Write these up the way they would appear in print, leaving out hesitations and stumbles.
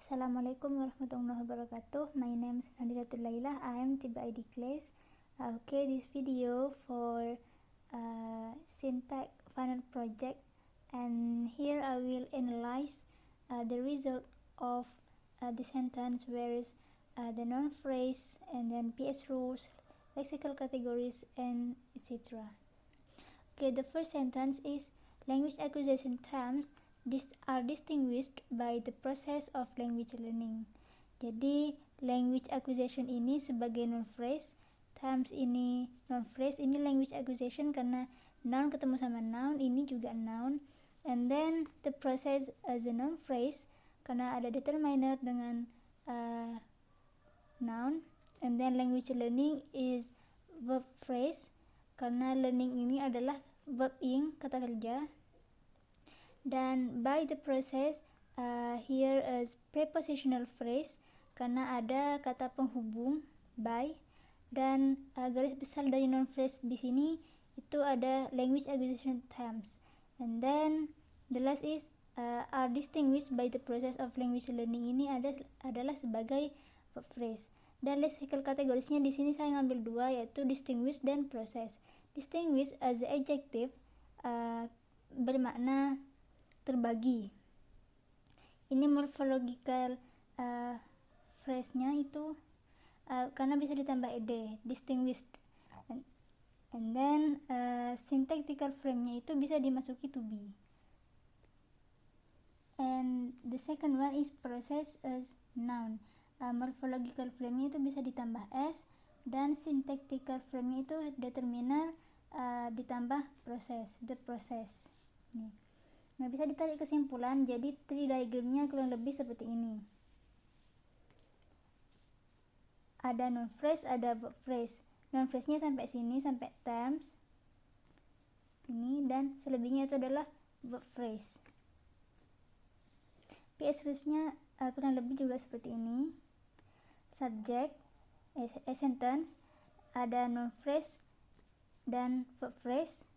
Assalamualaikum warahmatullahi wabarakatuh. My name is Nadiratul Laila. I am TBID class. This video for syntax final project, and here I will analyze the result of the sentence, where is the noun phrase, and then PS rules, lexical categories, and etc. The first sentence is language acquisition terms are distinguished by the process of language learning. Jadi language acquisition ini sebagai noun phrase, terms ini noun phrase, ini language acquisition karena noun ketemu sama noun, ini juga noun, and then the process as a noun phrase karena ada determiner dengan noun, and then language learning is verb phrase karena learning ini adalah verb ing, kata kerja. Dan by the process, here is prepositional phrase karena ada kata penghubung by, dan garis besar dari noun phrase di sini itu ada language acquisition terms, and then the last is are distinguished by the process of language learning, ini adalah sebagai verb phrase. Dan lexical kategorisnya di sini saya ngambil dua, yaitu distinguish dan process. Distinguish as a adjective bermakna terbagi. Ini morphological phrase-nya itu karena bisa ditambah ed, distinguished, and then syntactical frame-nya itu bisa dimasuki to be. And the second one is process as noun. Morphological frame-nya itu bisa ditambah s, dan syntactical frame-nya itu determiner ditambah proses, the process. Nah, bisa ditarik kesimpulan, jadi tree diagramnya kurang lebih seperti ini. Ada noun phrase, ada verb phrase. Noun phrase-nya sampai sini, sampai terms ini, dan selebihnya itu adalah verb phrase. PS rules-nya kurang lebih juga seperti ini. Subject, a sentence, ada noun phrase dan verb phrase,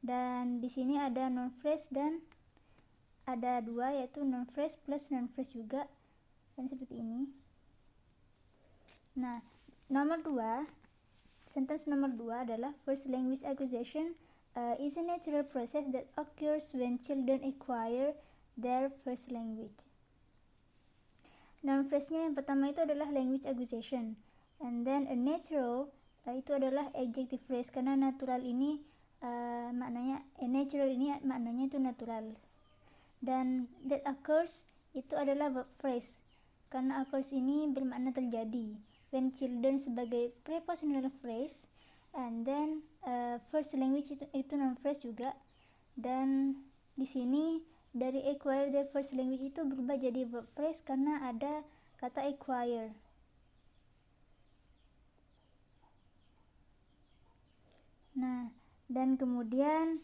dan di sini ada noun phrase dan ada dua, yaitu noun phrase plus noun phrase juga, dan seperti ini. Nah, sentence nomor 2 adalah first language acquisition is a natural process that occurs when children acquire their first language. Noun phrase-nya yang pertama itu adalah language acquisition, and then a natural itu adalah adjective phrase karena natural ini maknanya natural ini maknanya itu natural, dan that occurs itu adalah verb phrase karena occurs ini bermakna terjadi. When children sebagai prepositional phrase, and then first language itu noun phrase juga, dan di sini dari acquire their first language itu berubah jadi verb phrase karena ada kata acquire. Nah, dan kemudian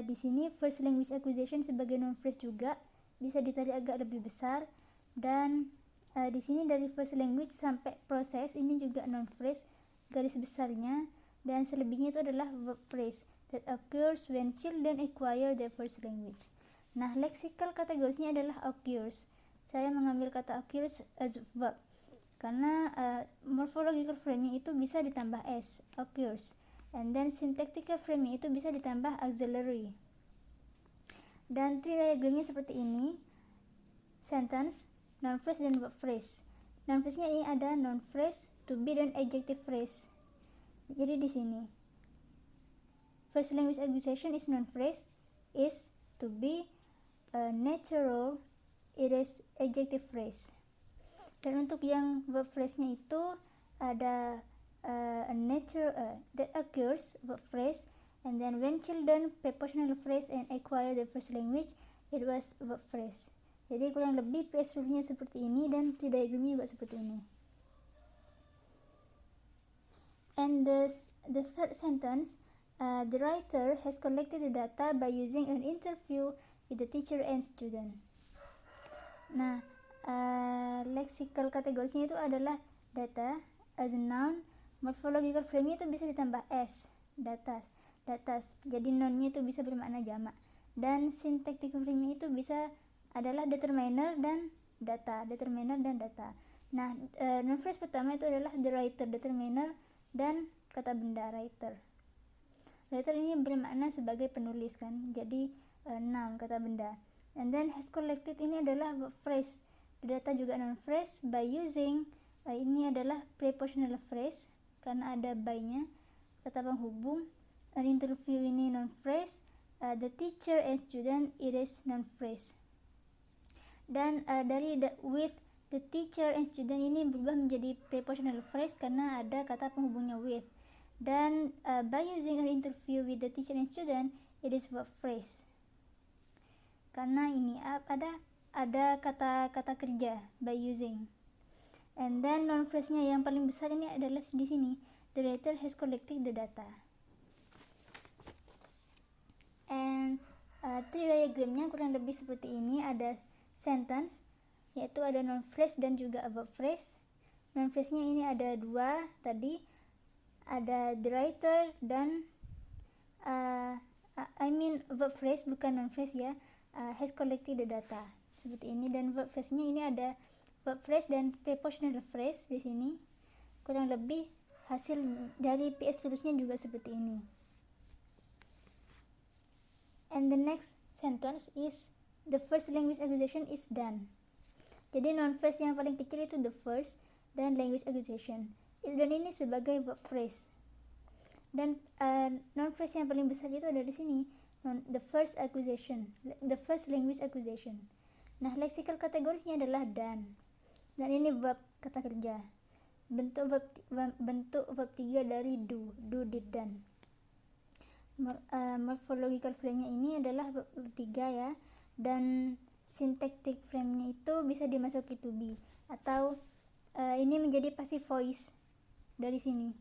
di sini first language acquisition sebagai noun phrase juga bisa ditarik agak lebih besar, dan di sini dari first language sampai proses ini juga noun phrase garis besarnya, dan selebihnya itu adalah verb phrase that occurs when children acquire their first language. Nah, lexical kategorisnya adalah occurs. Saya mengambil kata occurs as verb karena morphological frame-nya itu bisa ditambah s, occurs. And then syntactical frame itu bisa ditambah auxiliary. Dan tree diagramnya seperti ini. Sentence, noun phrase, dan verb phrase. Noun phrase-nya ini ada noun phrase, to be, dan adjective phrase. Jadi di sini first language acquisition is noun phrase, is, to be, natural, it is adjective phrase. Dan untuk yang verb phrase-nya itu ada a nature that occurs, verb phrase, and then when children prepositional phrase and acquire the first language, it was verb phrase. Jadi kurang lebih PS rule-nya seperti ini, dan tree diagramnya juga seperti ini. And the third sentence, the writer has collected the data by using an interview with the teacher and student. Nah, lexical kategorisnya itu adalah data as a noun. Morphological frame-nya itu bisa ditambah s, datas. Jadi noun-nya itu bisa bermakna jamak. Dan syntactical frame-nya itu bisa adalah determiner dan data, determiner dan data. Nah, noun phrase pertama itu adalah the writer, determiner, dan kata benda writer. Writer ini bermakna sebagai penulis kan, jadi noun, kata benda. And then has collected ini adalah verb phrase. The data juga noun phrase by using ini adalah prepositional phrase karena ada by-nya, kata penghubung. An interview ini noun phrase. The teacher and student it is noun phrase. Dan dari with, the teacher and student ini berubah menjadi prepositional phrase karena ada kata penghubungnya with. Dan by using an interview with the teacher and student it is verb phrase karena ini ada kata kerja by using. And then noun phrase-nya yang paling besar ini adalah di sini, the writer has collected the data. And tree diagramnya kurang lebih seperti ini. Ada sentence, yaitu ada noun phrase dan juga verb phrase. Noun phrase-nya ini ada dua tadi, ada the writer dan verb phrase bukan noun phrase ya, has collected the data seperti ini. Dan verb phrase-nya ini ada verb phrase dan prepositional phrase di sini. Kurang lebih hasil dari PS tulisnya juga seperti ini. And the next sentence is the first language acquisition is done. Jadi noun phrase yang paling kecil itu the first dan language acquisition. Dan ini sebagai verb phrase. Dan noun phrase yang paling besar itu ada di sini, the first acquisition, the first language acquisition. Nah, lexical kategorisnya adalah done. Dan ini verb, kata kerja. Bentuk verb 3 dari do, did, done. Morphological frame-nya ini adalah verb 3 ya. Dan syntactic frame-nya itu bisa dimasuki to be atau ini menjadi passive voice dari sini.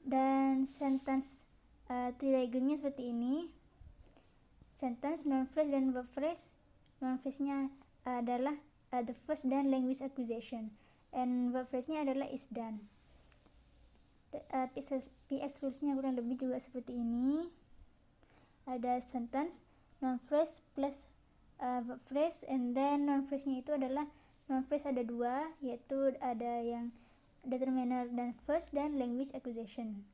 Dan sentence tree diagramnya seperti ini. Sentence, noun phrase dan verb phrase. Noun phrase-nya adalah the first dan language acquisition, and verb phrase-nya adalah is done. PS rules-nya kurang lebih juga seperti ini. Ada sentence, noun phrase plus verb phrase, and then noun phrase-nya itu adalah noun phrase ada dua, yaitu ada yang determiner dan first dan language acquisition.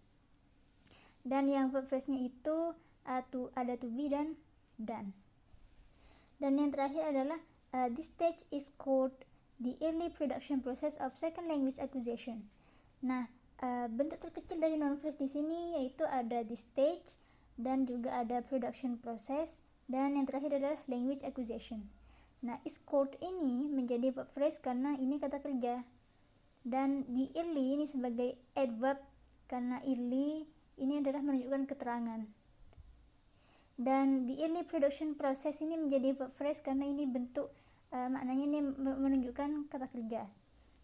Dan yang verb phrase-nya itu ada to be dan done. Dan yang terakhir adalah this stage is called the early production process of second language acquisition. Nah, bentuk terkecil dari noun phrase di sini yaitu ada this stage dan juga ada production process, dan yang terakhir adalah language acquisition. Nah, is called ini menjadi verb phrase karena ini kata kerja. Dan the early ini sebagai adverb karena early ini adalah menunjukkan keterangan. Dan the early production process ini menjadi verb phrase karena ini bentuk maknanya ini menunjukkan kata kerja.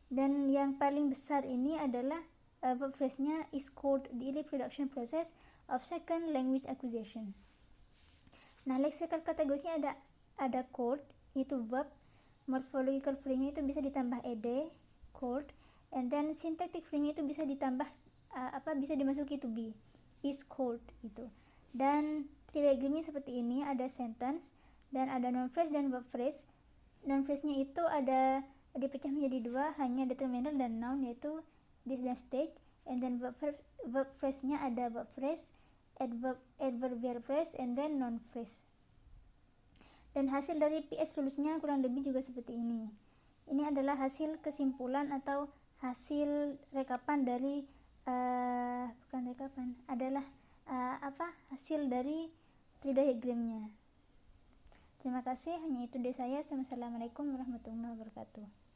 Dan yang paling besar ini adalah verb phrase-nya is called the early production process of second language acquisition. Nah, lexical kategorinya ada called, itu verb. Morphological frame-nya itu bisa ditambah ed, called, and then syntactic frame-nya itu bisa ditambah bisa dimasuki to be, is called itu. Dan tree diagramnya seperti ini, ada sentence dan ada noun phrase dan verb phrase. Noun phrase-nya itu ada dipecah menjadi dua, hanya determiner dan noun, yaitu this dan stage. And then verb phrase-nya ada verb phrase, adverbial phrase, and then noun phrase. Dan hasil dari PS lulusnya kurang lebih juga seperti ini. Ini adalah hasil kesimpulan atau hasil rekapan dari hasil dari tree diagramnya. Terima kasih, hanya itu dari saya. Assalamualaikum warahmatullahi wabarakatuh.